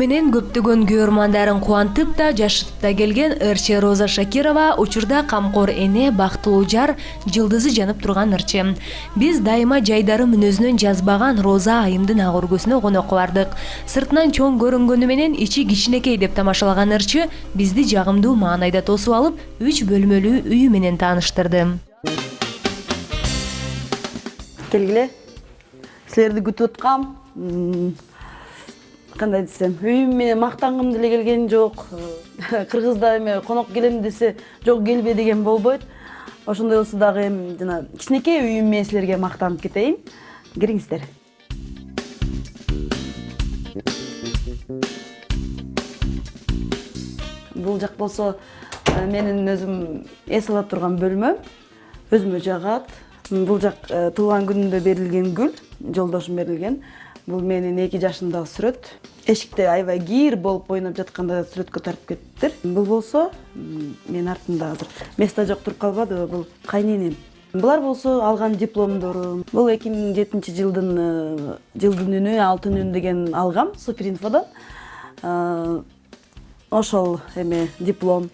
менен көптөгөн көрөрмандарын кубантып да жашытып да келген ырчы Роза Шакирова учурда камкор эне, бактылуу жар, жылдызы жанып турган ырчы. Биз дайыма жайдары мүнөзүнөн жазбаган Роза айымдын ак өргөсүнө конокко бардык. Сыртынан чоң көрүнгөнү менен ичи кичинекей деп тамашалаган ырчы бизди жагымдуу маанайда тосуп алып, 3 бөлмөлүү үйү менен тааныштырды. Келгиле. Силерди күтүп аткам. Кандай десем, үйүм менен мактангым деле келген жок. Кыргызда эме конок келем десе, жок келбе деген болбойт. Ошондой болсо дагы жана кичинекей үйүм менен силерге мактанып кетейин. Кириңиздер. Бул жак болсо менин өзүм эс ала турган бөлмөм. Өзүмө жагат. Бул жак туулган күнүндө берилген гүл, жолдошум берилген. Бул менин 2 жашымдагы сүрөт. Эшикте аябай кийир болуп ойноп жатканда сүрөткө тартып кетиптир. Бул болсо мен артымда азыр место жок туруп калбадыбы, бул кайненем. Булар болсо алган дипломдору. Бул 2007 жылдын үнү, алтын үн деген алгам Суперинфодан. Ошол эме диплом.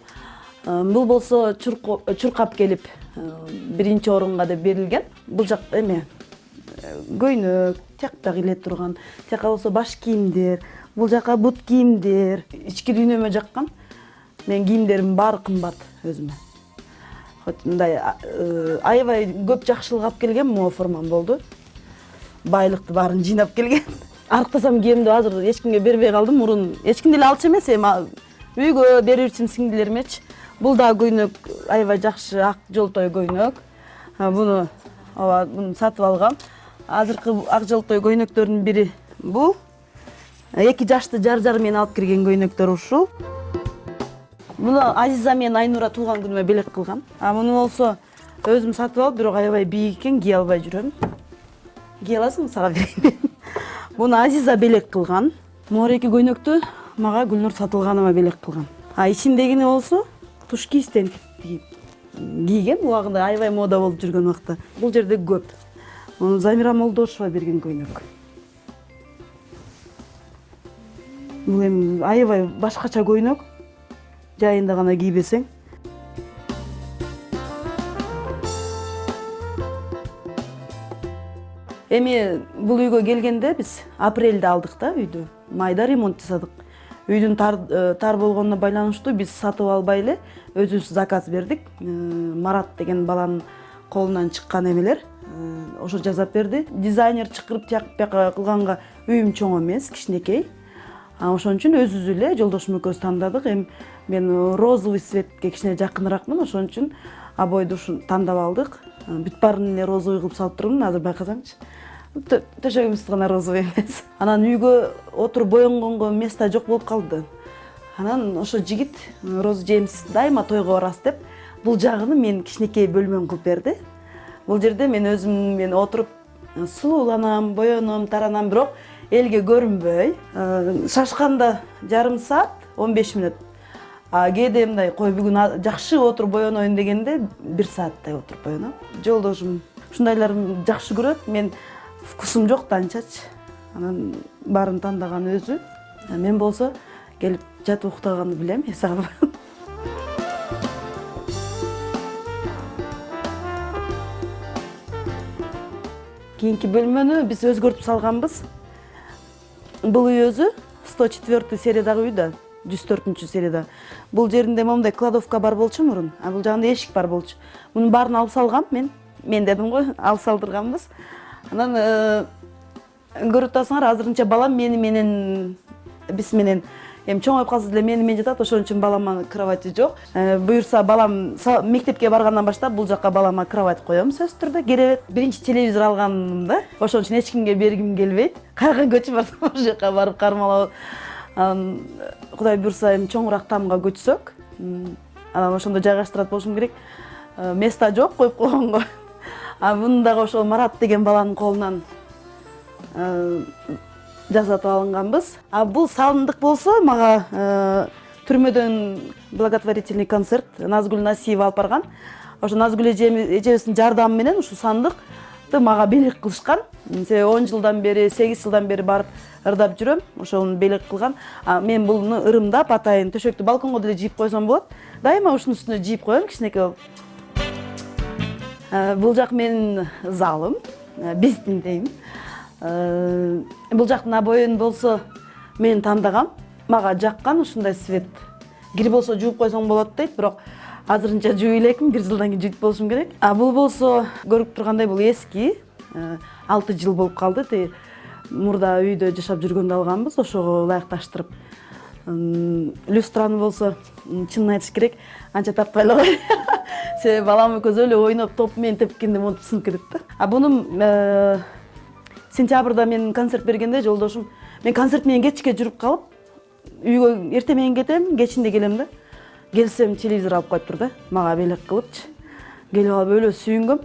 Бул болсо чуркап келип биринчи орунга деп берилген. Бул жак эме көйнөк, тиякта кийле турган, тияка болсо баш кийимдер, бул жака бут кийимдер. Ички дүйнөмө жаккан. Мен кийимдерим баары кымбат өзүмө. Хоть мындай аябай көп жакшылык алып келгем, могу формам болду. Байлыкты баарын жыйнап келген. Арыктасам кийимди азыр эч кимге бербей калдым. Мурун эч ким деле алчу эмес, эми үйгө берүүчүм сиңдилеримечи. Бул да көйнөк аябай жакшы, ак жолтой көйнөк. Буну сатып алгам. Азыркы ак жолтой көйнөктөрдүн бири бул. 2 жашты жар менен алып кирген көйнөктөр ушул. Муну Азиза менен Айнура туулган күнүмө белек кылган. Муну болсо өзүм сатып алып, бирок аябай бийик экен, кие албай жүрөм. Кие аласыңбы, сага берейин. Буну Азиза белек кылган. Могу 2 көйнөктү мага Гүлнур Сатылганова белек кылган. Ичиндегини болсо туш кийистен кийген, убагында аябай мода болуп жүргөн убакта. Бул жерде көп. Муну Замира Молдошева берген көйнөк. Бул эми аябай башкача көйнөк. Жайында гана кийбесең. Эми бул үйгө келгенде биз апрелде алдык да үйдү. Майда ремонт жасадык. Үйдүн тар болгонуна байланыштуу биз сатып албай эле өзүбүз заказ бердик. Марат деген баланын колунан чыккан эмелер. Ошо жасап берди. Дизайнер чакырып тияк кылганга үйүм чоң эмес, кичинекей. Ошон үчүн өзүбүз эле жолдошум экөөбүз тандадык. Эми мен розовый цветке кичине жакыныракмын, ошон үчүн обойду ушу тандап алдык. Бүт баарын эле розовый кылып салып турмун, азыр байкасаңчы. Төшөгүбүз гана розовый эмес. Анан үйгө отуруп боенгонго место жок болуп калды. Анан ошо жигит Роза Джеймс дайыма тойго барабыз деп, бул жагыны мен кичинекей бөлмөм кылып берди. Бул жерде мен өзүм менен отуруп сулууланам, боёном, таранам, бирок элге көрүнбөй. Шашканда жарым саат, 15 мүнөт. Кээде мындай кой бүгүн жакшы отуруп боёноюн дегенде 1 сааттай отуруп боёном. Жолдошум ушундайларын жакшы көрөт. Мен вкусум жок да анчачы. Анан баарын тандаган өзү. Мен болсо келип жатып уктаганды билем, эс албайм. Кийинки бөлмөнү биз өзгөртүп салганбыз. Бул үй өзү 104 сериядагы үй да, 104 серияда. Бул жеринде момундай кладовка бар болчу мурун, бул жагында эшик бар болчу. Мунун баарын алып салгам мен. Мен дедим го, алып салдырганбыз. Анан көрүп атасыңар, азырынча балам менен биз менен эми чоңоюп калса деле менен жатат, ошон үчүн балама кровати жок. Буюрса балам мектепке баргандан баштап бул жакка балама кровать коем сөзсүз түрдө. Керебет. Биринчи телевизор алганым да. Ошон үчүн эч кимге бергим келбейт. Кайга көчүп барсам ошол жака барып кармалап. Кудай буюрса эми чоңураак тамга көчсөк, анан ошондо жайгаштырат болушум керек. Место жок коюп койгонго. Муну дагы ошол Марат деген баланын колунан жасатып алынганбыз. Бул салындык болсо мага түрмөдөн благотворительный концерт Назгүл Насиева алып барган. Ошо Назгүл эжебиздин жардамы менен ушу сандык светті мага белек кылышкан. Себеби 10 жылдан бери, 8 жылдан бери барып ырдап жүрөм. Ошону белек кылган. Мен буну ырымдап атайын төшөктү балконго деле жийип койсом болот. Дайыма ушунун үстүнө жийип коем кичинекей болуп. Бул жак менин залым, биздин дейм. Бул жактын обоюн болсо мен тандагам. Мага жаккан ушундай свет. Кир болсо жууп койсоң болот дейт, бирок азырынча жууй элекмин, 1 жылдан кийин жууйт болушум керек. Бул болсо көрүп тургандай бул эски. 6 жыл болуп калды. Мурда үйдө жашап жүргөндө алганбыз, ошого ылайыкташтырып. Люстраны болсо чынын айтыш керек, анча таппай эле кой. Себеби балам экөөбүз эле ойноп топ менен тепкенде монтуп сынып кетет да. Буну сентябрда мен концерт бергенде жолдошум, мен концерт менен кечке жүрүп калып, үйгө эрте менен кетем, кечинде келем да. Келсем телевизор алып коюптур да, мага белек кылыпчы. Келип алып өлө сүйүнгөм.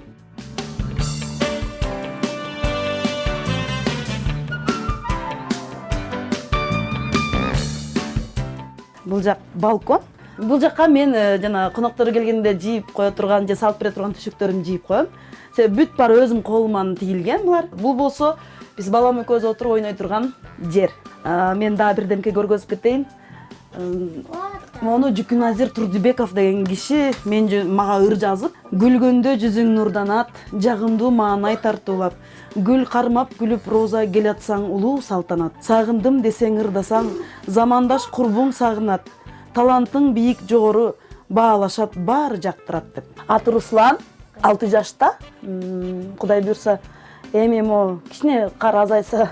Бул жак балкон. Бул жакка мен жана коноктор келгенде жийип кое турган же салып бере турган төшөктөрүмдү жийип коем. Себеби бүт баары өзүм колуман тигилген булар. Бул болсо биз балам экөөбүз отуруп ойной турган жер. Мен дагы бирдемке көргөзүп кетейин. Мону Жүкүназир Турдубеков деген киши мага ыр жазып, гүлгөндө жүзүң нурданат, жагымдуу маанай тартуулап, гүл кармап күлүп роза келатсаң улуу салтанат. Сагындым десең ырдасаң, замандаш курбуң сагынат, талантың бийик жогору баалашат, баары жактырат деп. Аты Руслан, 6 жашта. Кудай буйрса, эми мо кичине кар азайса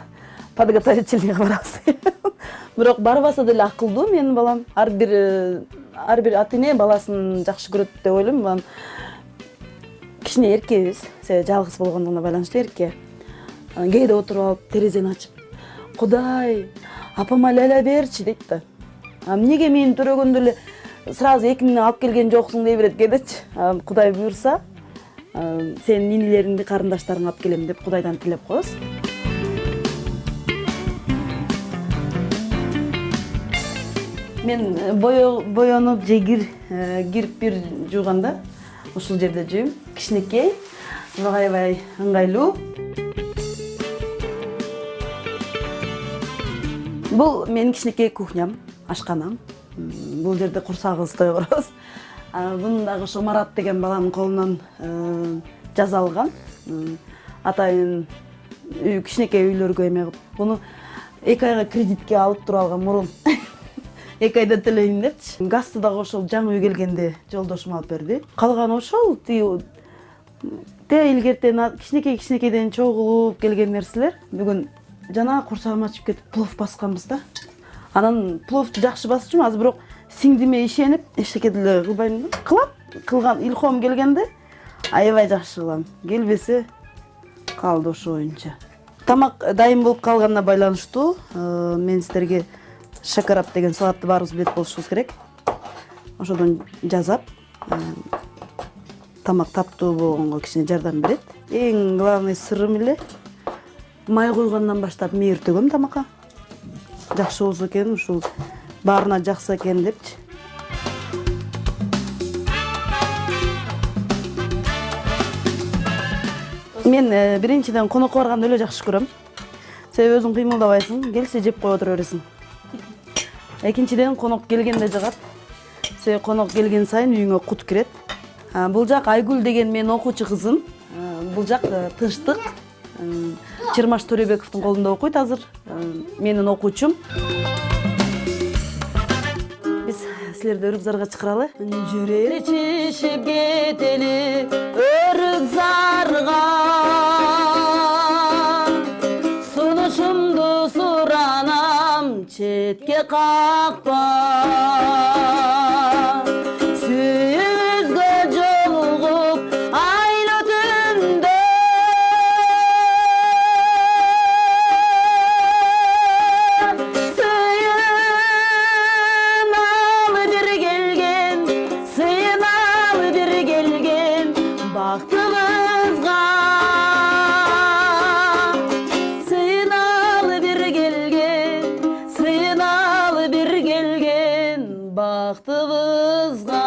подготовительныйга барабыз. Бирок барбаса деле акылдуу менин балам. Ар бир ата эне баласын жакшы көрөт деп ойлойм. Балам кичине эркебиз, себеби жалгыз болгондугуна байланыштуу эрке. Кээде отуруп алып терезени ачып, Кудай, апама ляля берчи дейт да. Эмнеге мени төрөгөндө эле сразу 2 алып келген жоксуң дей берет кээдечи. Кудай буйрса, сенин нинелериңди, карындаштарыңды алып келем деп Кудайдан тилеп коебуз. Мен боёнуп же кирип бир жууганда ушул жерде жууйм. Кичинекей, аябай ыңгайлуу. Бул менин кичинекей кухням, ашканам. Бул жерде курсагыбызды той курабыз. Буну дагы ошо Марат деген баламдын колунан жасалган. Атайын кичинекей үйлөргө эме кылып. Буну 2 айга кредитке алып туруп алган мурун. 2 айда төлөйм депчи. Газды дагы ошол жаңы үй келгенде жолдошум алып берди. Калганы ошол илгертен кичинекейден чогулуп келген нерселер. Бүгүн жана курсагым ачып кетип плов басканбыз да. Анан пловду жакшы басчумун, азыр бирок сиңдиме ишенип, эчтеке деле кылбайм. Кылган илхом келгенде аябай жакшы кылам. Келбесе калды ошо боюнча. Тамак дайым болуп калганына байланыштуу мен сиздерге шакарап деген салатты баарыбыз билет болушубуз керек. Ошодон жасап, тамак таптуу болгонго кичине жардам берет. Эң главный сырым эле май койгондон баштап мейир төгөм тамакка. Жакшы болсо экен, ушул баарына жакса экен депчи. Мен биринчиден конокко барганды эле жакшы көрөм. Себеби өзүң кыймылдабайсың, келсе жеп коюп отура бересиң. Экинчиден конок келгенде жагат. Себеби конок келген сайын үйүңө кут кирет. Бул жак Айгүл деген менин окуучу кызым. Бул жак Тынчтык. Чырмаш Төрөбековдун колунда окуйт азыр. Менин окуучум. Биз силерди өрүк зарга чакыралы. Жүрек чишип кетели өрүк зарга. Сунушумду суранам четке какпа. Сүйүбүзгө жолугуп айлы түндө. Сыйыналы бир келген бактыбызга. Сыйыналы бир келген бактыбызга.